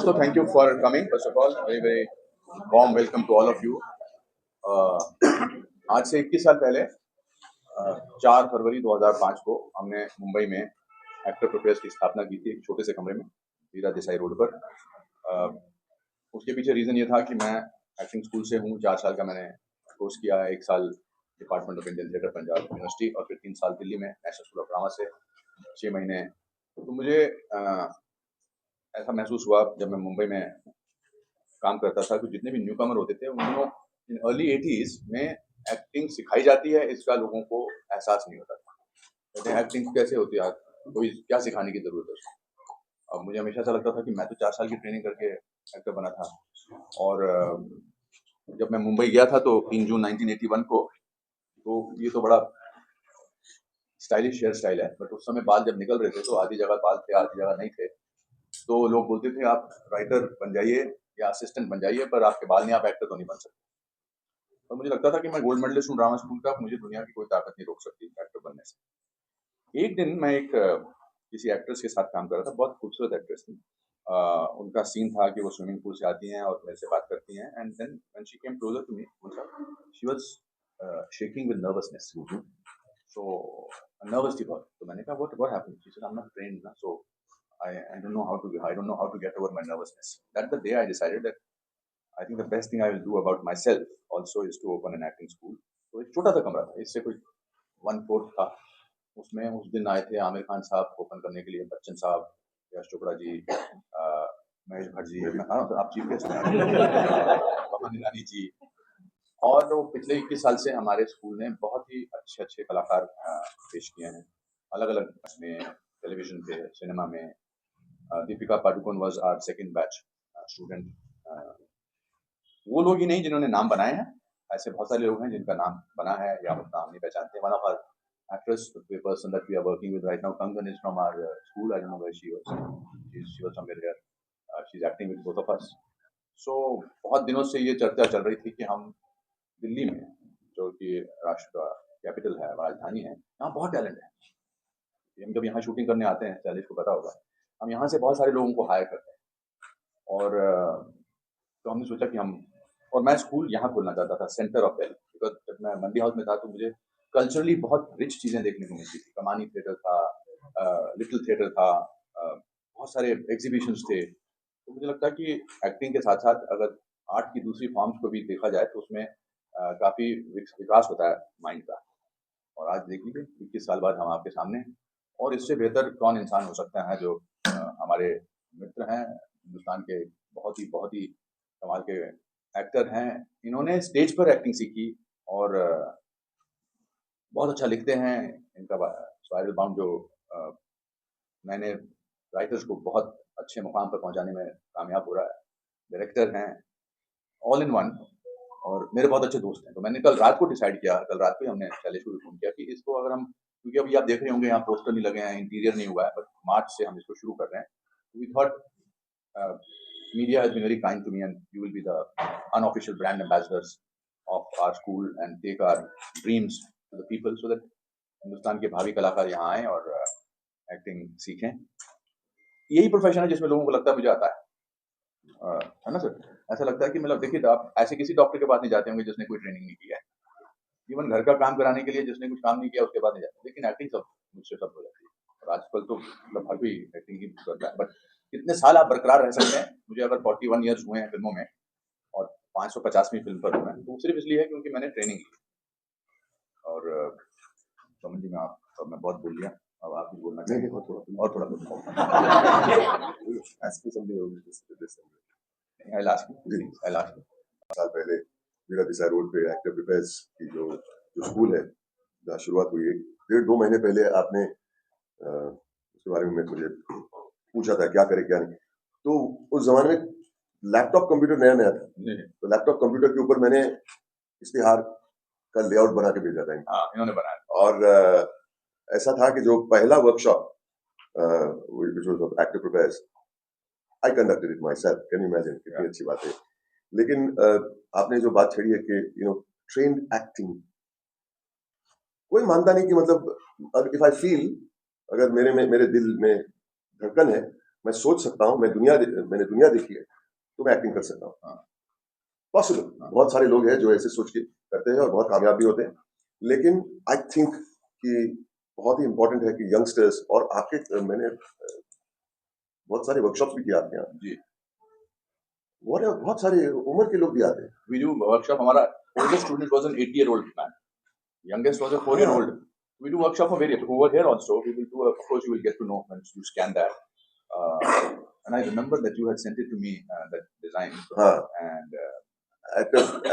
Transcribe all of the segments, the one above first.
दोस्तों, thank you for coming. First of all very very warm welcome to all of you. आज से 21 साल पहले 4 फरवरी 2005 को हमने मुंबई में एक्टर प्रोफेस की स्थापना की थी, एक छोटे से कमरे में वीरा देसाई रोड पर. उसके पीछे रीज़न ये था कि मैं एक्टिंग स्कूल से हूँ. 4 साल का मैंने कोर्स किया. 1 साल department of Indian theatre Punjab university और फिर 3 साल दिल्ली में नेशनल स्कूल ऑफ ड्रामा से 6 महीने. तो मुझे ऐसा महसूस हुआ जब मैं मुंबई में काम करता था कि जितने भी न्यू कमर होते थे उनको इन अर्ली 80s में एक्टिंग सिखाई जाती है, इसका लोगों को एहसास नहीं होता था. कहते हैं एक्टिंग कैसे होती है, कोई क्या सिखाने की ज़रूरत है उसको. अब मुझे हमेशा ऐसा लगता था कि मैं तो 4 साल की ट्रेनिंग करके एक्टर बना था. और जब मैं मुंबई गया था तो 3 जून 1981 को, तो ये तो बड़ा स्टाइलिश हेयर स्टाइल है, बट उस समय बाल जब निकल रहे थे तो आधी जगह बाल थे, आधी जगह नहीं थे. तो लोग बोलते थे आप राइटर बन जाइए या असिस्टेंट बन जाइए, पर आपके बाल नहीं, आप एक्टर तो नहीं बन सकते. तो मुझे लगता था कि मैं गोल्ड मेडलिस्ट हूँ ड्रामा स्कूल का, मुझे दुनिया की कोई ताकत नहीं रोक सकती एक्टर बनने से. एक दिन मैं एक किसी एक्ट्रेस के साथ काम कर रहा था, बहुत खूबसूरत एक्ट्रेस थी. उनका सीन था कि वो स्विमिंग पूल से आती हैं और मेरे से बात करती हैं. And then when she came closer to me, she was shaking with nervousness. So nervous थी बहुत. तो मैंने कहा what happened. She said I am not trained ना, so I don't know how to get over my nervousness. That's the day I decided that I think the best thing I will do about myself also is to open an acting school. तो एक छोटा सा कमरा था, इससे कोई 1/4 था. उसमें उस दिन आए थे आमिर खान साहब ओपन करने के लिए, बच्चन साहब, यश चोपड़ा जी, महेश भट्ट जी, मैं कहा आप चीफ गेस्ट हैं, पवन ईरानी जी. और वो पिछले 21 साल से हमारे स्कूल ने बहुत ही अच्छे अच्छे कलाकार पेश किए हैं, अलग अलग में, टेलीविजन पे, सिनेमा में. Deepika Padukone was our second batch student. वो लोग ही नहीं जिन्होंने नाम बनाए हैं, ऐसे बहुत सारे लोग हैं जिनका नाम बना है या हम नाम नहीं पहचानते. One of our actress, the person that we are working with right now, Kangan, is from our school. I don't know where she was somewhere here. She is acting with both of us. So बहुत दिनों से ये चर्चा चल रही थी कि हम दिल्ली में, जो कि राष्ट्र का कैपिटल है, राजधानी है, यहाँ बहुत टैलेंट है. हम जब यहाँ शूटिंग करने आते हैं, शैलेश को पता होगा, हम यहाँ से बहुत सारे लोगों को हायर करते हैं. और तो हमने सोचा कि हम, और मैं स्कूल यहाँ खोलना चाहता था, सेंटर ऑफ दिल्ली, बिकॉज जब मैं मंडी हाउस में था तो मुझे कल्चरली बहुत रिच चीज़ें देखने को मिलती थी. कमानी थिएटर था, लिटिल थिएटर था, बहुत सारे एग्जीबिशंस थे. तो मुझे लगता है कि एक्टिंग के साथ साथ अगर आर्ट की दूसरी फॉर्म्स को भी देखा जाए तो उसमें काफ़ी विकास होता है माइंड का. और आज देख लीजिए 21 साल बाद हम आपके सामने हैं, और इससे बेहतर कौन इंसान हो सकता है जो हमारे मित्र हैं, हिंदुस्तान के बहुत ही कमाल के एक्टर हैं. इन्होंने स्टेज पर एक्टिंग सीखी और बहुत अच्छा लिखते हैं. इनका स्पाइरल बाउंड जो नए नए राइटर्स को बहुत अच्छे मुकाम पर पहुंचाने में कामयाब हो रहा है. डायरेक्टर हैं, ऑल इन वन, और मेरे बहुत अच्छे दोस्त हैं. तो मैंने कल रात को डिसाइड किया, कल रात को ही हमने शैलेश को भी फ़ोन किया कि इसको अगर हम, क्योंकि अभी आप देख रहे होंगे यहाँ पोस्टर नहीं लगे हैं, इंटीरियर नहीं हुआ है, बट मार्च से हम इसको शुरू कर रहे हैं. We thought media has been very kind to me, and you will be the unofficial brand ambassadors of our school and take our dreams to the people so that Hindustan के भावी कलाकार यहाँ आएँ और एक्टिंग सीखें. यही प्रोफेशन है जिसमें लोगों को लगता है मुझे आता है ना सर. ऐसा लगता है कि मतलब देखिए, आप ऐसे किसी डॉक्टर के पास नहीं जाते होंगे जिसने कोई ट्रेनिंग नहीं किया है. इवन घर का काम कराने के लिए जिसने कुछ काम नहीं किया उसके पास नहीं जाते, लेकिन एक्टिंग सब मुझसे सब हो जाती है. और आजकल तो मतलब हर कोई एक्टिंग ही करता है. बट कितने साल आप बरकरार रह सकते हैं? मुझे अगर 41 ईयर्स हुए हैं फिल्मों में और 550वीं फिल्म पर हूँ मैं, तो सिर्फ इसलिए है क्योंकि मैंने ट्रेनिंग की. और समझिए मैं बहुत बोल लिया, अब आप भी बोलना चाहिए और थोड़ा साल पहले वीरा देसाई रोड पे एक्टर प्रोफेस की जो स्कूल है, जहाँ शुरुआत हुई है, 1.5-2 महीने पहले आपने उसके बारे में मुझे पूछा था क्या करे क्या नहीं. तो उस जमाने में लैपटॉप कंप्यूटर नया नया था, तो लैपटॉप कंप्यूटर के ऊपर मैंने इश्तिहार का लेआउट बना के भेजा था. इन्होंने बनाया. और ऐसा था कि जो पहला workshop which was of actor prepare, I conducted it myself. Can you imagine? कितनी अच्छी बात है. लेकिन आपने जो बात छेड़ी है कि trained acting, कोई मानता नहीं कि मतलब if I feel, अगर मेरे दिल में धड़कन है मैं सोच सकता हूँ, मैंने दुनिया देखी है, तो मैं एक्टिंग कर सकता हूँ. हाँ. पॉसिबल. हाँ. बहुत सारे लोग हैं जो ऐसे सोच के करते हैं और बहुत कामयाब भी होते हैं. लेकिन आई थिंक कि बहुत ही इंपॉर्टेंट है कि यंगस्टर्स और आपके मैंने बहुत सारे वर्कशॉप्स भी किए आपके यहाँ. जी. बहुत सारे उम्र के लोग भी आते हैं. We do workshop. हमारा oldest student was an 8-year-old man. Youngest was a 4-year-old. We do workshop for various. Over here also, we will do. Of course, you will get to know when you scan that. And I remember that you had sent it to me, that design. हाँ. And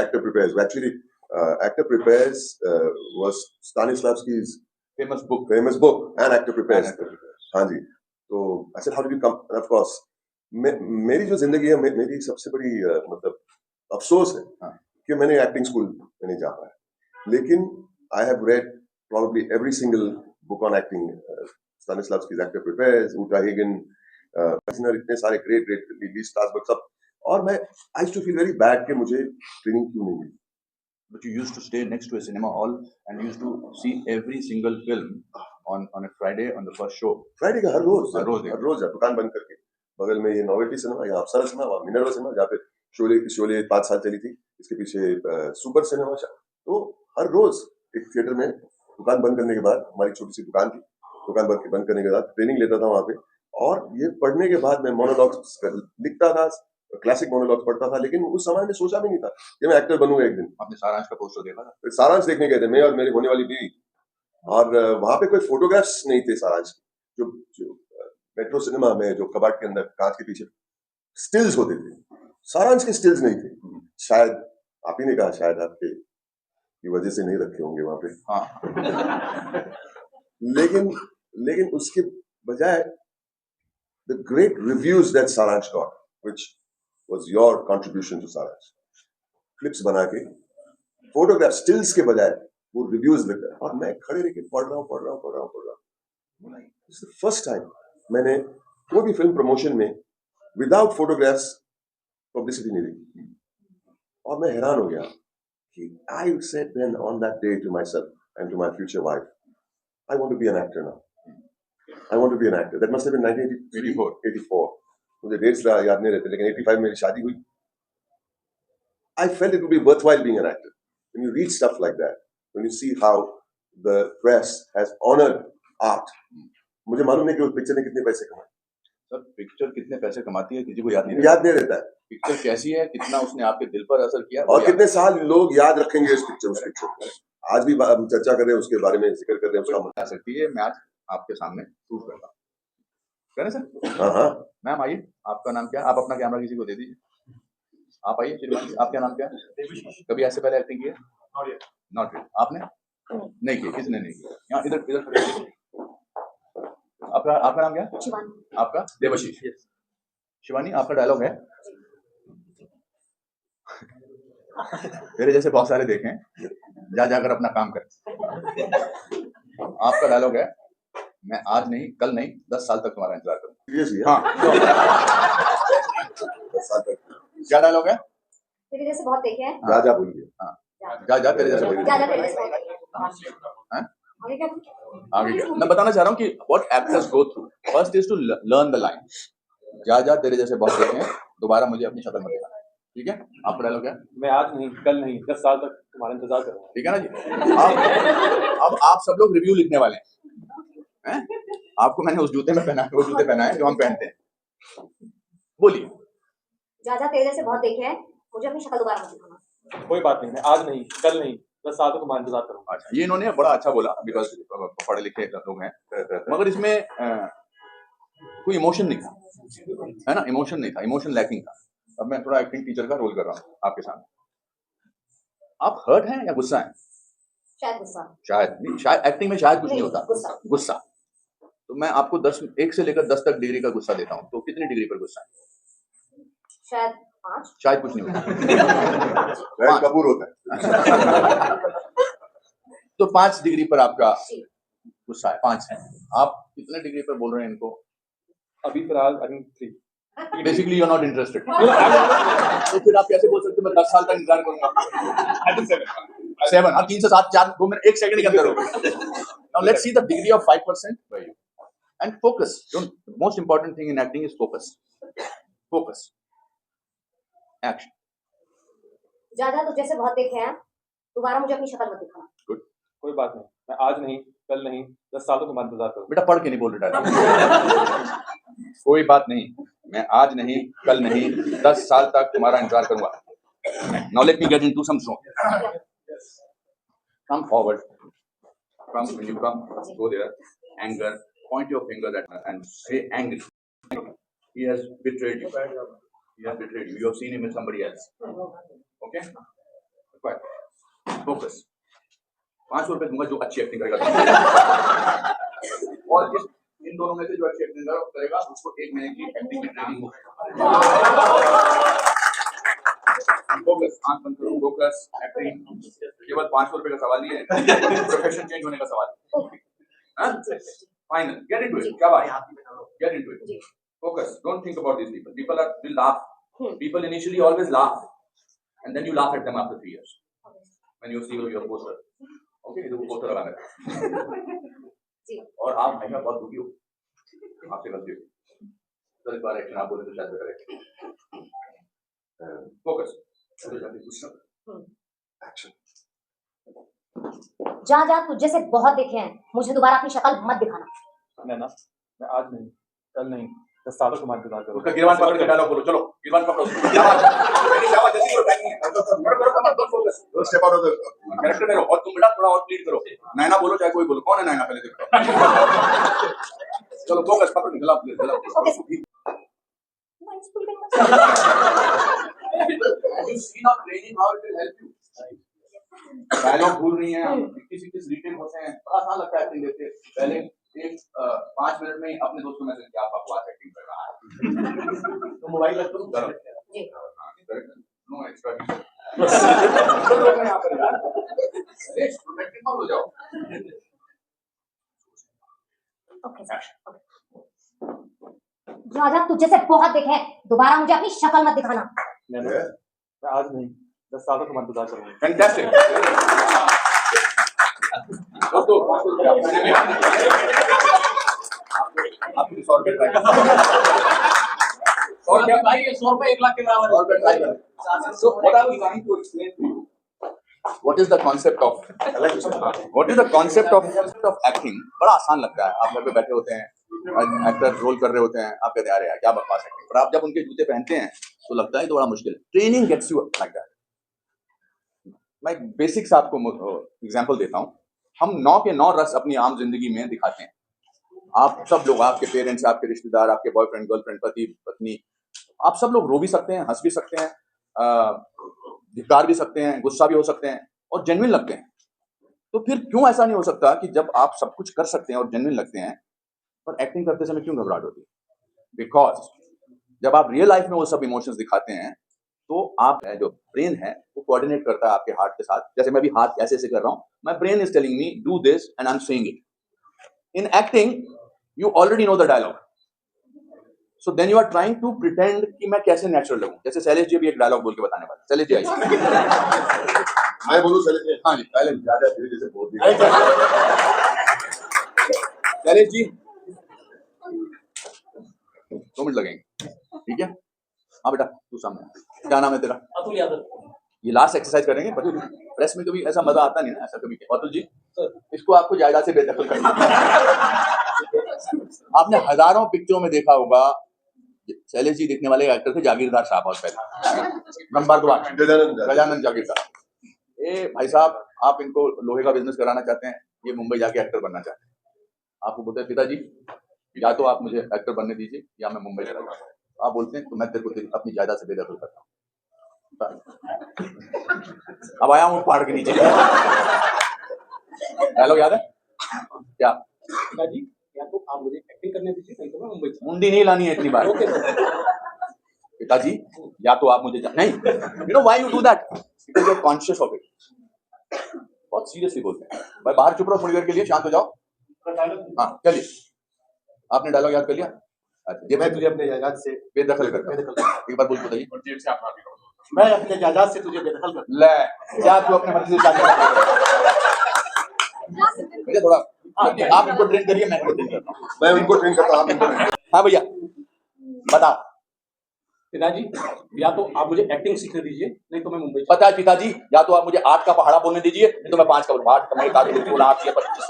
Actor Prepares. Actually, Actor Prepares was Stanislavski's famous book. and Actor Prepares. And Actor Prepares. हाँ जी. तो I said, how did you come? And of course, मेरी जो जिंदगी है, मेरी सबसे बड़ी मतलब अफसोस है हाँ. कि मैंने एक्टिंग स्कूल में नहीं जा पाया. लेकिन I have read probably every single book on acting. Stanislavski's Actor Prepares, Uta Hagen, इतने सारे great Lee Strasberg सब. और मैं I used to feel very bad कि मुझे ट्रेनिंग क्यों नहीं मिली. But you used to stay next to a cinema hall and used to see every single film on a Friday on the first show. Friday का हर हर रोज दुकान बंद करके बगल में ये नोवेल्टी सिनेमा, या अप्सरा सिनेमा, वहाँ मिनर्वा सिनेमा, जहाँ पे शोले 5 साल चली थी. इसके पीछे सुपर सिनेमा. तो हर रोज एक थिएटर में दुकान बंद करने के बाद, हमारी छोटी सी दुकान थी, दुकान बंद करने के बाद ट्रेनिंग लेता था वहाँ पे. और ये पढ़ने के बाद मैं मोनोलॉग्स लिखता था, क्लासिक मोनोलॉग्स पढ़ता था. लेकिन उस समय में सोचा भी नहीं था कि मैं एक्टर बनूंगा एक दिन. आपने सारांश का पोस्टर देखा था? सारांश देखने गए थे, मैं और मेरी होने वाली बीवी. और वहां पे कोई फोटोग्राफ्स नहीं थे सारांश के. जो मेट्रो सिनेमा में जो कबाट के अंदर कांच के पीछे स्टिल्स होते थे, सारांश के स्टिल्स नहीं थे. शायद आप ही ने कहा, शायद आपके की वजह से नहीं रखे होंगे वहां पे. हाँ. लेकिन उसके बजाय the great reviews that Saransh got, which was your contribution to Saransh, clips बना के फोटोग्राफ स्टिल्स के बजाय वो रिव्यूज लिखता है. और मैं खड़े रह के पढ़ रहा हूँ. It's the first time मैंने कोई भी फिल्म प्रमोशन में विदाउट फोटोग्राफ्स पब्लिसिटी नहीं देखी. और मैं हैरान हो गया कि I said then on that day to myself and to my future wife, I want to be an actor now. I want to be an actor. That must have been 1984. मुझे dates याद नहीं रहते, लेकिन 85 में मेरी शादी हुई. I felt it would be worthwhile being an actor. When you read stuff like that, when you see how the press has honored art, मुझे मालूम नहीं कि उस पिक्चर ने कितने पैसे कमाए. सर, पिक्चर कितने पैसे कमाती है किसी को याद नहीं रहता है. पिक्चर कैसी है, कितना उसने आपके दिल पर असर किया, और कितने साल लोग याद रखेंगे उस पिक्चर को. आज भी हम चर्चा कर रहे हैं उसके बारे में, जिक्र कर रहे हैं उसका. बता सकती है. मैं आज आपके सामने प्रूव करता हूँ. करें सर? हाँ. मैम आइए. आपका नाम क्या है? आप अपना कैमरा किसी को दे दीजिए. आप आइए श्रीमान जी. आपका नाम क्या है? कभी ऐसे पहले एक्टिंग की है? Not really. आपने नहीं की? किसने नहीं की? यहाँ इधर आपका नाम क्या है? शिवानी. आपका? देवाशीष. शिवानी, आपका डायलॉग है. मेरे जैसे बहुत सारे देखें, जाकर अपना काम करें. आपका डायलॉग है, मैं आज नहीं, कल नहीं, 10 साल तक तुम्हारा इंतजार करूंगा. हाँ. क्या डायलॉग है? तेरे जैसे बहुत देखे हैं. राजा बोलिए. हाँ. जा तेरे जैसे. तेरे जैसे. आगे क्या? आगे क्या? मैं बताना चाह रहा हूँ कि what actors go through. First is to learn the line. जा तेरे जैसे बहुत देखे हैं, दोबारा मुझे अपनी शक्ल मत दिखाना. ठीक है? आपका डायलॉग क्या है? मैं आज नहीं, कल नहीं, 10 साल तक तुम्हारा इंतजार करूंगा. ठीक है ना जी. अब आप सब लोग रिव्यू लिखने वाले हैं. आपको मैंने उस जूते में पहना है, वो जूते पहना है जो हम पहनते हैं. बोलिए. जा तेरे जैसे बहुत देखे हैं, मुझे अपनी शक्ल दोबारा मत दिखाना. कोई बात नहीं, मैं आज नहीं, कल नहीं, 10 साल तक तुम्हारा इंतजार करूंगा. अच्छा, ये इन्होंने बड़ा अच्छा बोला, बिकॉज पढ़े लिखे लोग हैं, मगर इसमें कोई इमोशन नहीं था, है ना. इमोशन नहीं था, इमोशन लैकिंग था. अब मैं थोड़ा एक्टिंग टीचर का रोल कर रहा हूँ आपके सामने. आप हर्ट हैं या गुस्सा हैं? शायद गुस्सा. शायद नहीं, शायद एक्टिंग में शायद कुछ नहीं होता. गुस्सा. तो मैं आपको 1 से लेकर 10 तक डिग्री का गुस्सा देता हूँ. तो कितनी डिग्री पर गुस्सा है? शायद 5. शायद कुछ नहीं होता. शायद कपूर होता है. तो 5 डिग्री पर आपका गुस्सा है. 5 है. आप कितने डिग्री पर बोल रहे हैं इनको? अभी फिलहाल 3. Basically you are not interested. तो फिर आप कैसे बोल सकते हैं मैं 10 साल तक इंतजार करूंगा? 7. हाँ, 3 से 7, 4, 2 मिनट, 1 सेकंड के अंदर हो. Now let's see the degree of 5% by you. and focus. Don't, most important thing in acting is focus. Focus. Action. ज्यादा तुझ जैसे बहुत देखे हैं, दोबारा मुझे अपनी शक्ल मत दिखाना। कोई बात नहीं, मैं आज नहीं, कल नहीं, 10 साल तक तुम्हारा इंतजार करूंगा। बेटा पढ़ के नहीं बोल रहा कोई बात नहीं, मैं आज नहीं, कल नहीं, 10 साल तक तुम्हारा इंतजार करूंगा। Now let me get into some song. Come forward. Come, when you come, go there. Anger. Point your finger at her and say angry. He has betrayed you. He has betrayed you. You have seen him with somebody else. Okay? Quiet. Focus. 500 रुपए दूंगा जो अच्छी acting करेगा। और इन दोनों में से जो अच्छी एक्टिंग करेगा उसको 1 महीने की एक्टिंग की ट्रेनिंग होगी। फोकस, आंख बंद करो, फोकस, एक्टिंग। केवल 500 रुपए का सवाल नहीं है, प्रोफेशन चेंज होने का सवाल है। Final, get into it. क्या बात है? Get into it. Focus. Don't think about these people. People will laugh. People initially always laugh, and then you laugh at them after 3 years when you see your poster. Okay, ये तो poster लगा है। और आप हमेशा बहुत दुखी हो, आपसे गलती हो। तो इस बार एक्शन आप बोले तो शायद बेटर है। फोकस। एक्शन। जहाँ जहाँ तुझ जैसे बहुत देखे हैं, मुझे दोबारा अपनी शक्ल मत दिखाना। नैना, मैं आज नहीं, कल नहीं, 10 साल तक तुम्हारा इंतजार करूंगा। उसका गिरवान पकड़ के डायलॉग बोलो, चलो गिरवान पकड़ो। शाबाश, जल्दी करो, टाइम नहीं है। करो, focus. Step out of the character में रहो और तुम बेटा थोड़ा और प्लीड करो। नैना बोलो चाहे कोई बोलो, कौन है नैना पहले देखो। चलो फोकस पकड़ो, गला प्लीज, गला। You see now training how it will help you. Dialogue भूल रही हैं, 21 रिटेन होते हैं, बड़ा आसान लगता है एक्टिंग देखते। पहले 5 मिनट में ही अपने दोस्त को मैसेज किया, आप बकवास एक्टिंग कर रहा है। तो मोबाइल रख दो, नो एक्स्ट्रा यहाँ पर यार, प्रोटेक्टिव मत हो जाओ। जहाँ जहाँ तुझ जैसे बहुत देखे हैं, दोबारा मुझे अपनी शक्ल मत दिखाना। नैना, मैं आज नहीं, 10 साल तक तुम्हारा इंतजार करूंगा। फैंटास्टिक। दोस्तों, आपको 100 रुपए ट्राई करो। और क्या भाई, 100 रुपए 1 लाख के बराबर है। 100 रुपए ट्राई करो। So what I was trying to explain to you, what is the concept of acting? बड़ा आसान लगता है। आप घर पे बैठे होते हैं, एक्टर रोल कर रहे होते हैं, आप कहते हैं अरे यार क्या बकवास एक्टिंग, पर आप जब उनके जूते पहनते हैं तो लगता है तो बड़ा मुश्किल है। Training gets you like that. मैं बेसिक्स आपको एग्जांपल देता हूँ। हम 9 के 9 रस अपनी आम जिंदगी में दिखाते हैं। आप सब लोग, आपके पेरेंट्स, आपके रिश्तेदार, आपके बॉयफ्रेंड, गर्लफ्रेंड, पति, पत्नी, आप सब लोग रो भी सकते हैं, हंस भी सकते हैं, धिक्कार भी सकते हैं, गुस्सा भी हो सकते हैं और जेन्युइन लगते हैं। तो फिर क्यों ऐसा नहीं हो सकता कि जब आप सब कुछ कर सकते हैं और जेन्युइन लगते हैं, पर एक्टिंग करते समय क्यों घबराहट होती है? बिकॉज जब आप रियल लाइफ में वो सब इमोशंस दिखाते हैं तो आप जो ब्रेन है वो कोऑर्डिनेट करता है आपके हार्ट के साथ। जैसे मैं भी हाथ ऐसे ऐसे कर रहा हूँ, my brain is telling me do this and I am saying it. In acting you already know the dialogue, so then you are trying to pretend कि मैं कैसे नेचुरल लगूं। जैसे शैलेश जी अभी एक डायलॉग बोल के बताने वाले। शैलेश जी आइए। मैं बोलूं चले। हाँ जी, शैलेश जी। ज्यादा धीरे जैसे बोल दिया। शैलेश जी 2 मिनट लगेंगे, ठीक है? हाँ बेटा तू सामने आ। क्या नाम है तेरा? अतुल यादव। ये लास्ट एक्सरसाइज करेंगे। प्रेस में कभी ऐसा मजा आता नहीं ना, ऐसा कभी। अतुल जी, इसको आपको जायदाद से बेदखल करना। आपने हजारों पिक्चरों में देखा होगा, शैलेश जी दिखने वाले एक्टर थे जागीरदार साहब, बहुत पहले ब्रह्मभारद्वाज, गजानन जागीरदार। ए भाई साहब, आप इनको लोहे का बिजनेस कराना चाहते हैं, ये मुंबई जाके एक्टर बनना चाहते हैं। आपको बोलते हैं पिताजी या तो आप मुझे एक्टर बनने दीजिए या मैं मुंबई चला जाऊंगा। आप बोलते हैं तो मैं तेरे को अपनी जायदाद से बेदखल करता हूँ। अब आया हूँ पहाड़ के नीचे। डायलॉग याद है क्या? पिताजी, या तो आप मुझे एक्टिंग करने दीजिए, नहीं तो मैं मुंबई चला मुंडी नहीं लानी है इतनी बार। पिताजी या तो आप मुझे नहीं, you know why you do that? Because you are conscious of it. बहुत सीरियसली बोलते हैं। भाई बाहर चुप रहो थोड़ी देर के लिए, शांत हो जाओ। हाँ चलिए, आपने डायलॉग याद कर लिया? अच्छा, ये मैं तुझे अपने जायदाद से बेदखल करता हूँ। एक बार बोल बताइए। मैं अपने जायदाद से तुझे बेदखल कर। ले क्या तू अपने मर्जी से चाहता है? मुझे थोड़ा आप इनको ट्रेन करिए, मैं इनको ट्रेन करता हूँ। मैं उनको ट्रेन करता हूँ, आप इनको ट्रेन। हाँ भैया बताओ। पिताजी या तो आप मुझे एक्टिंग सीखने दीजिए, नहीं तो मैं मुंबई पता है पिताजी, या तो आप मुझे 8 का पहाड़ा बोलने दीजिए, नहीं तो मैं 5 का बोलूंगा। 8 का मैं 16, 8 6 25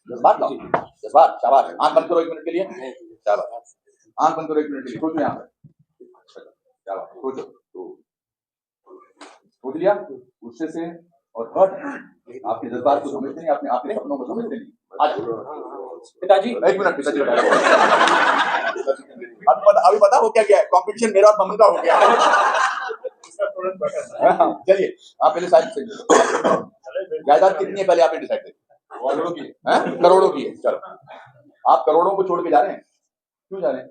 जज्बात लाओ, जज्बात, शाबाश। आंख बंद करो 1 मिनट के लिए, शाबाश। आंख बंद करो 1 मिनट के लिए, सोचो यहाँ पे, शाबाश, सोचो। सोच लिया, गुस्से से और हर्ट, आपके जज्बात को समझते नहीं, आपने आपके सपनों को समझते नहीं। आज पिताजी 1 मिनट पिताजी का डायलॉग। अभी पता हो क्या है, कंपटीशन मेरा और ममन का हो गया। चलिए आप पहले साइड से जायदाद कितनी है पहले आपने डिसाइड करिए। करोड़ों की है, करोड़ों की है। चलो आप करोड़ों को छोड़ के जा रहे हैं, क्यों जा रहे हैं?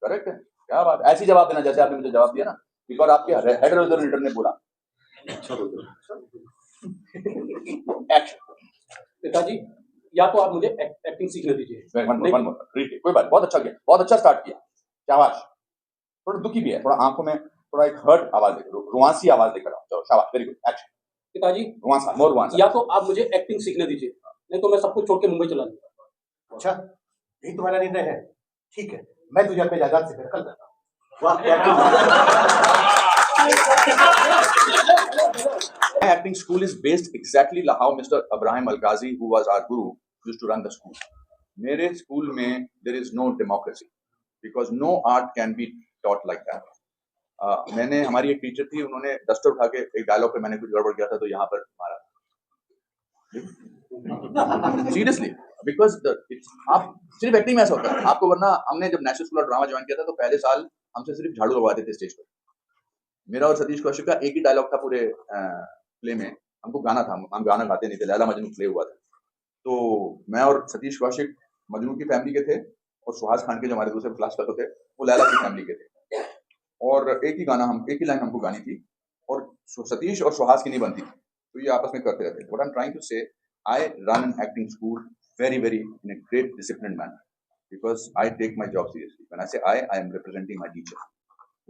करेक्ट है, क्या बात। ऐसी जवाब देना जैसे आपने मुझे जवाब दिया ना, एक बार आपके हेड रीडर ने बोला एक्शन। पिताजी या तो आप मुझे एक्टिंग सीखने दीजिए, कोई बात, बहुत अच्छा किया, बहुत अच्छा स्टार्ट किया, शाबाश। थोड़ा दुखी भी है, थोड़ा आंखों में थोड़ा एक हर्ट आवाज लेकर, रुआंसी आवाज लेकर आओ। चलो शाबाश, वेरी गुड, एक्शन। पिताजी रुआंसा, मोर रुआंसा। या तो आप मुझे एक्टिंग सीखने दीजिए, नहीं तो मैं सब कुछ छोड़ के मुंबई चला जाऊंगा। अच्छा, यही तुम्हारा निर्णय है? ठीक है, मैं तुझे अपने जायदाद से बेदखल करता हूँ। My acting school is based exactly how Mr. Abraham Alkazi, who was our guru, used to run the school. मेरे स्कूल में there is no democracy because no art can be taught like that. मैंने, हमारी एक teacher थी, उन्होंने duster उठा के एक डायलॉग पे मैंने कुछ गड़बड़ किया था तो यहाँ पर मारा। सीरियसली, बिकॉज आप सिर्फ एक्टिंग में ऐसा होता है आपको, वरना हमने जब national school of drama join किया था तो पहले साल हमसे सिर्फ झाड़ू लगवाते थे स्टेज पर। मेरा और सतीश कौशिक का एक ही डायलॉग था पूरे प्ले में, हमको गाना था, हम गाना गाते नहीं थे, लैला मजनू प्ले हुआ था। तो मैं और सतीश कौशिक मजनू की फैमिली के थे और सुहास खान के जो हमारे दूसरे क्लास फेलो थे वो लैला की फैमिली के थे, और एक ही गाना, हम एक ही लाइन हमको गानी थी और सतीश और सुहास की नहीं बनती थी, तो ये आपस में करते रहते थे। What I am trying to say, I run an acting school very very in a great disciplined manner because I take my job seriously. When I say I am representing my teacher.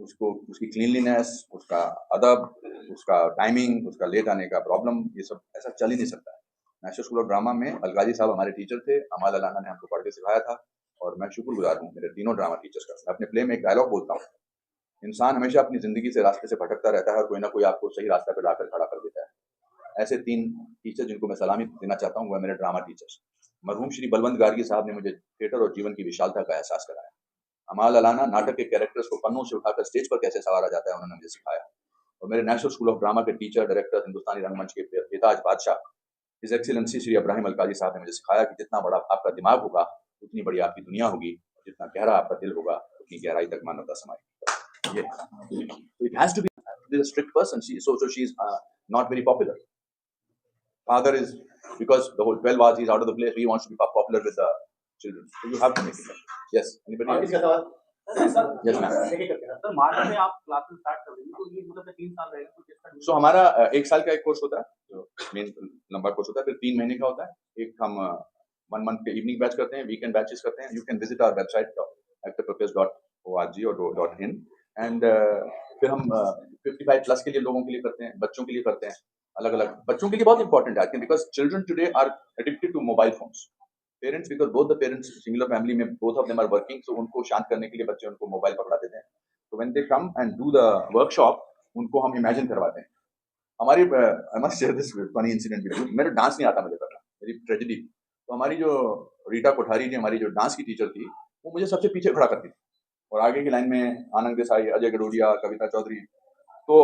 उसको, उसकी cleanliness, उसका अदब, उसका timing, उसका late आने का problem, ये सब ऐसा चल ही नहीं सकता है। नेशनल स्कूल ऑफ ड्रामा में अलगाजी साहब हमारे टीचर थे, अमाल अलाना ने हमको पढ़ के सिखाया था और मैं शुक्रगुजार हूँ मेरे तीनों ड्रामा टीचर्स का। मैं अपने प्ले में एक डायलॉग बोलता हूँ, इंसान हमेशा अपनी जिंदगी से रास्ते से भटकता रहता है और कोई ना कोई आपको सही रास्ते पर लाकर खड़ा कर देता है। ऐसे 3 टीचर जिनको मैं सलामी देना चाहता हूँ, वह मेरे ड्रामा टीचर्स। मरहूम श्री बलवंत गार्गी साहब ने मुझे थिएटर और जीवन की विशालता का एहसास कराया। अमाल अलाना नाटक के कैरेक्टर्स को पन्नों से उठाकर स्टेज पर कैसे सवारा जाता है उन्होंने मुझे सिखाया। और मेरे नेशनल स्कूल ऑफ ड्रामा के टीचर डायरेक्टर, हिंदुस्तानी रंगमंच के बेताज बादशाह हिज एक्सीलेंसी श्री अब्राहिम अलकाजी साहब ने मुझे सिखाया कि जितना बड़ा आपका दिमाग होगा उतनी बड़ी आपकी दुनिया होगी, और जितना गहरा आपका दिल होगा उतनी गहराई तक मानवता समाएगी। It has to be a strict person. So she is not very popular. Father is, because the whole 12 hours he's out of the place, he wants to be popular with the children. So you have to make it. Yes. Anybody else? Yes, ma'am. Sir March में आप classes start कर देंगे तो ये मतलब 3 साल रहेगा तो किसका? So हमारा 1 साल का एक कोर्स होता है, जो मेन लंबा कोर्स होता है, फिर 3 महीने का होता है। एक हम 1 मंथ के इवनिंग बैच करते हैं, वीकेंड बैचेस करते हैं। You can visit our website actorprofess.org और .in, एंड फिर हम 55 प्लस के लिए लोगों के लिए करते हैं, बच्चों के लिए करते हैं, अलग अलग। बच्चों के लिए बहुत इंपॉर्टेंट है because children today are addicted to mobile phones. Parents, because both the parents singular family में both of them are working, so उनको शांत करने के लिए बच्चे उनको मोबाइल पकड़ा देते हैं। तो when they come and do the workshop, उनको हम इमेजिन करवाते हैं। हमारी, I must share this funny incident with you. मेरा डांस नहीं आता मुझे करना, मेरी ट्रेजेडी। तो हमारी जो रीटा कोठारी जी, हमारी जो डांस की टीचर थी, वो मुझे सबसे पीछे खड़ा करती थी और आगे की लाइन में आनंद देसाई, अजय गडोडिया, कविता चौधरी। तो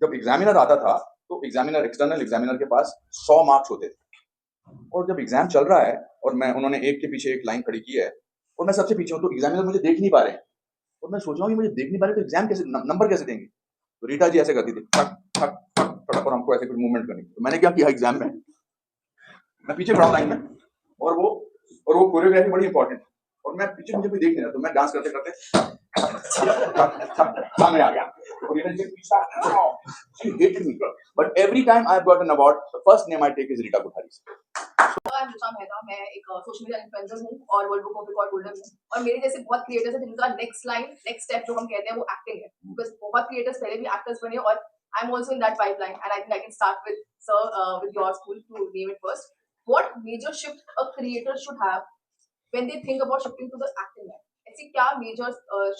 जब एग्जामिनर आता था तो एग्जामिनर, एक्सटर्नल एग्जामिनर के पास 100 मार्क्स होते थे, और जब एग्जाम चल रहा है और मैं, उन्होंने एक के पीछे एक लाइन खड़ी की है और मैं सबसे पीछे हूँ, तो एग्जामिनर मुझे देख नहीं पा रहे हैं और मैं सोच रहा हूँ मुझे देख नहीं पा रहे तो एग्जाम कैसे, नंबर कैसे देंगे। तो रीटा जी ऐसे करती थी, ठक ठक ठक ठक, और हमको ऐसे कुछ मूवमेंट करनी। तो मैंने क्या किया, एग्जाम में मैं पीछे खड़ा लाइन में, और वो कोरियोग्राफी बड़ी इंपॉर्टेंट, और मैं पीछे, मुझे कोई देख नहीं रहा, तो मैं डांस करते करते सामने आ गया। She hated me, but every time I've got an award, the first name I take is Rita Kothari. मैं एक सोशल मीडिया इन्फ्लुएंसर हूँ और world book of record holder हूँ, और मेरे जैसे बहुत क्रिएटर्स हैं जिनका नेक्स्ट लाइन, नेक्स्ट स्टेप जो हम कहते हैं वो एक्टिंग है, बिकॉज बहुत क्रिएटर्स पहले भी एक्टर्स बने, और I am also in that pipeline, and I think I can start with sir, with your school to name it first. what major shift a creator should have when they think about shifting to the acting line? ऐसी क्या major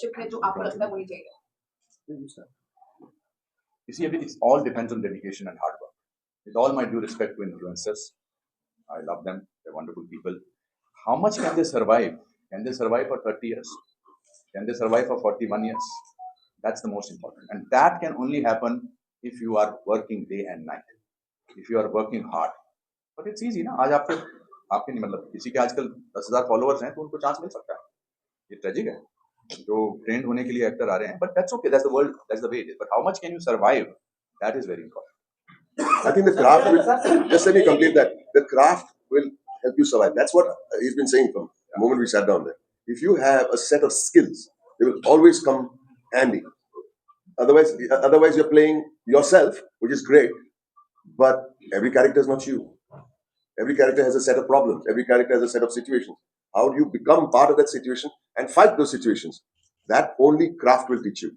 shift है जो आपको लगता है होनी चाहिए? You see, it all depends on dedication and hard work. With all my due respect to influencers, I love them. They're wonderful people. How much can they survive? Can they survive for 30 years? Can they survive for 41 years? That's the most important. And that can only happen if you are working day and night. If you are working hard. But it's easy ना. आज आपके नहीं मतलब किसी के आजकल 10,000 followers हैं तो उनको चांस मिल सकता है. ये ट्रेजिक है. जो ट्रेंड होने के लिए एक्टर आ रहे हैं. But that's okay. That's the world. That's the way it is. But how much can you survive? That is very important. I think the craft will, just let me complete that. The craft will help you survive. That's what he's been saying from the moment we sat down there. If you have a set of skills, they will always come handy. Otherwise you're playing yourself, which is great, but every character is not you. Every character has a set of problems. Every character has a set of situations. How do you become part of that situation and fight those situations? That only craft will teach you.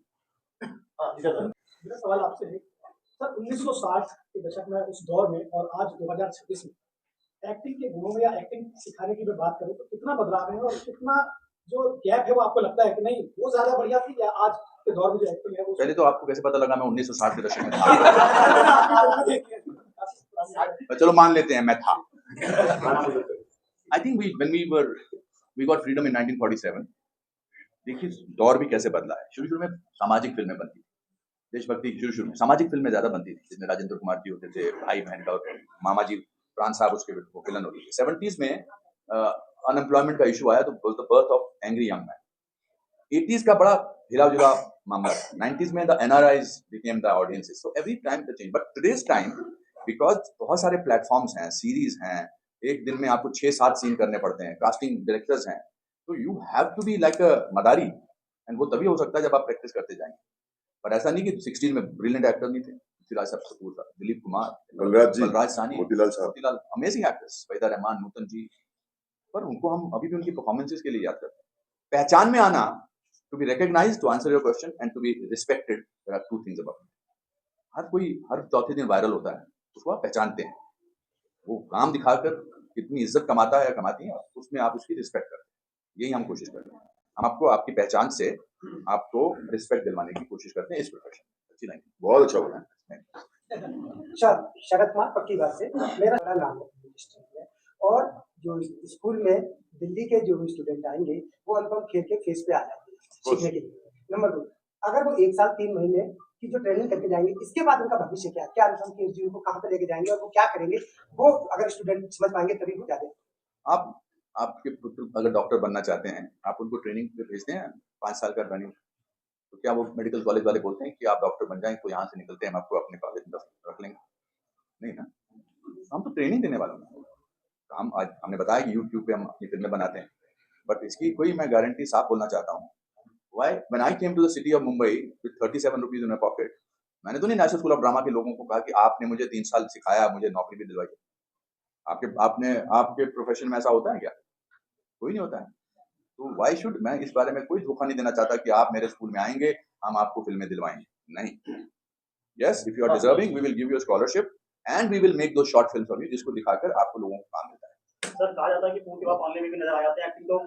मेरा सवाल आपसे है sir 1960 के दशक में उस दौर में और आज 2026 में एक्टिंग के गुणों में या एक्टिंग सिखाने की मैं बात करूं तो कितना बदलाव है और कितना जो गैप है वो आपको लगता है कि नहीं वो ज्यादा बढ़िया थी या आज के दौर में जो एक्टिंग है वो पहले तो आपको कैसे पता लगा मैं 1960 के दशक में था? चलो मान लेते हैं मैं था. I think when we got freedom in 1947. देखिए दौर भी कैसे बदला है. शुरू में सामाजिक फिल्में बनती थी. देशभक्ति शुरू में सामाजिक फिल्में ज्यादा बनती थी जिसमें राजेंद्र कुमार जी होते थे, भाई बहन का मामा जी प्राण साहब उसके विलन होती थी. 70s में अनएम्प्लॉयमेंट का इशू आया तो the birth of angry young man. 80s का बड़ा हिला-जुला मामला. 90s में the NRIs became the audiences. So every time the change. But today's time because बहुत सारे प्लेटफॉर्म्स हैं, सीरीज हैं, एक दिन में आपको 6-7 सीन करने पड़ते हैं, कास्टिंग डायरेक्टर्स हैं, तो you have to be like a मदारी. एंड वो तभी हो सकता है जब आप प्रैक्टिस करते जाएंगे. पर ऐसा नहीं कि 16 में ब्रिलियंट एक्टर नहीं थे. पृथ्वीराज कपूर था, दिलीप कुमार, बलराज साहनी, मोतीलाल, अमेजिंग एक्टर्स, वहीदा रहमान, नूतन जी. पर उनको हम अभी भी उनकी परफॉर्मेंसेस के लिए याद करते हैं. पहचान में आना, to be recognised, to answer your question and to be respected, there are two things about. हर चौथे दिन वायरल होता है, उसको आप पहचानते हैं. वो काम दिखाकर कितनी इज्जत कमाता है या कमाती है, उसमें आप उसकी रिस्पेक्ट करते हैं. यही हम कोशिश करते हैं. हम आपको आपकी पहचान से आपको रिस्पेक्ट दिलवाने की कोशिश करते हैं इस प्रोफेशन. अच्छी लाइन, बहुत अच्छा बोला. शरद कुमार पक्की बात से मेरा नाम है और जो स्कूल में दिल्ली के जो स्टूडेंट आएंगे वो अनुपम खेर के फेस पे आ जाते हैं सीखने के लिए. नंबर 2, अगर वो 1 साल 3 महीने की जो ट्रेनिंग करके जाएंगे इसके बाद उनका भविष्य क्या अनुपम खेर जी उनको कहाँ पे लेके जाएंगे और वो क्या करेंगे, वो अगर स्टूडेंट समझ पाएंगे तभी वो जाते हैं. आपके पुत्र अगर डॉक्टर बनना चाहते हैं, आप उनको ट्रेनिंग पे भेजते हैं 5 साल का ट्रेनिंग, तो क्या वो मेडिकल कॉलेज वाले बोलते हैं कि आप डॉक्टर बन जाएं तो यहाँ से निकलते हैं हम आपको अपने कॉलेज में रख लेंगे? नहीं ना. हम तो ट्रेनिंग देने वाले हैं. हम आज हमने बताया कि यूट्यूब पे हम अपनी फिल्में बनाते हैं, बट इसकी कोई मैं गारंटी साफ बोलना चाहता हूँ. Why? When I came to the city of Mumbai with 37 rupees in my pocket, मैंने तो नहीं नेशनल स्कूल ऑफ ड्रामा के लोगों को कहा कि आपने मुझे 3 साल सिखाया, मुझे नौकरी भी दिलवाई. आपके प्रोफेशन में ऐसा होता है क्या? कोई नहीं होता है. तो वाई शुड, मैं इस बारे में कोई धोखा नहीं देना चाहता कि आप मेरे स्कूल में आएंगे हम आपको फिल्में दिलवाएंगे. नहीं. Yes, if you are deserving we will give you scholarship and we will make दो शॉर्ट फिल्म फॉर यू, जिसको दिखाकर आपको लोगों को काम मिलता है. सर कहा जाता है कि पूर्व पालने में भी नजर आ जाते हैं एक्टिंग, तो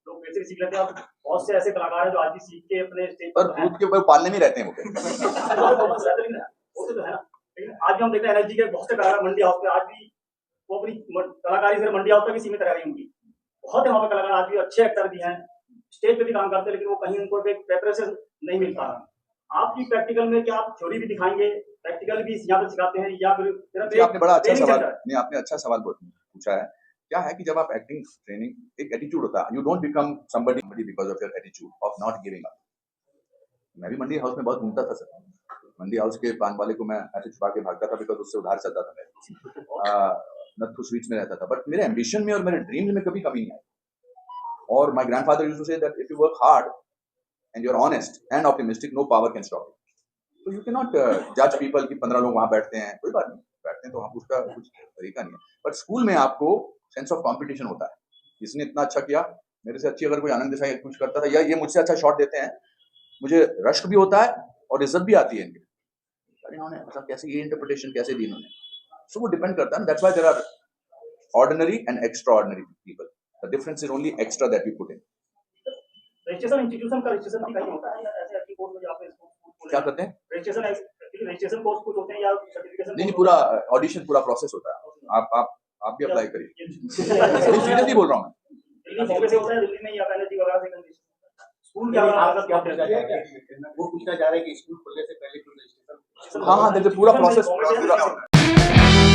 लोग वैसे भी सीख लेते हैं. बहुत से ऐसे कलाकार हैं जो आज भी सीख के अपने स्टेज पर भूत के ऊपर पालने में रहते हैं वो. वो तो है ना. लेकिन आज भी हम देखते हैं एनर्जी के बहुत से कलाकार मंडी हाउस पे आज भी वो अपनी कलाकारी सिर्फ मंडी हाउस तक ही सीमित रह रही है उनकी. बहुत है वहाँ पे कलाकार आज भी अच्छे एक्टर भी हैं, स्टेज पे भी काम करते हैं, लेकिन वो कहीं उनको प्रेपरेशन नहीं मिल पा रहा. आपकी प्रैक्टिकल में क्या आप थ्योरी भी दिखाएंगे, प्रैक्टिकल भी यहाँ पे सिखाते हैं या फिर आपने बड़ा अच्छा सवाल नहीं, आपने अच्छा सवाल पूछा है. क्या है कि जब आप एक्टिंग ट्रेनिंग, एक एटीट्यूड होता है. You don't become somebody because of your attitude of not giving up. मैं भी मंडी हाउस में बहुत घूमता था सर. मंडी हाउस के पान वाले को मैं ऐसे छुपा के भागता था बिकॉज उससे उधार चलता था. मैं नथु स्वीट्स में रहता था, बट मेरे एम्बिशन में और मेरे ड्रीम्स में कभी कमी नहीं आई. और my grandfather used to say that if you work hard and you are honest and optimistic, no power can stop you. तो यू कैन नॉट जज पीपल कि 15 लोग वहां बैठते हैं, कोई बात नहीं, बैठते हैं तो आप उसका कुछ तरीका नहीं है. बट स्कूल में आपको सेंस ऑफ कंपटीशन होता है. इसने इतना अच्छा किया, मेरे से अच्छी अगर कोई आनंद देसाई कुछ करता था या ये मुझसे अच्छा शॉट देते हैं, मुझे रश्क भी होता है और इज्जत भी आती है इनकी. अरे इन्होंने मतलब कैसे ये इंटरप्रिटेशन कैसे दी इन्होंने. सो वो डिपेंड करता है ना. That's why there are ordinary and extraordinary people. The difference is only extra that we put in. Registration institution का रजिस्ट्रेशन भी कहीं होता है या ऐसे एक्टिव कोर्स में जहाँ पे स्कूल क्या करते हैं? रजिस्ट्रेशन एक्चुअली रजिस्ट्रेशन कोर्स कुछ होते हैं या सर्टिफिकेशन नहीं, पूरा ऑडिशन पूरा प्रोसेस होता है. आप भी अप्लाई करिए. सीरियसली बोल रहा हूँ मैं. दिल्ली बॉम्बे से होता है, दिल्ली में या एनर्जी वगैरह से कंडीशन स्कूल क्या क्या आपका क्या पूछना ये चाह रहे हैं? वो पूछना चाह रहे हैं कि स्कूल खुलने से पहले क्यों रजिस्ट्रेशन हाँ, there's a पूरा प्रोसेस. पूरा होता है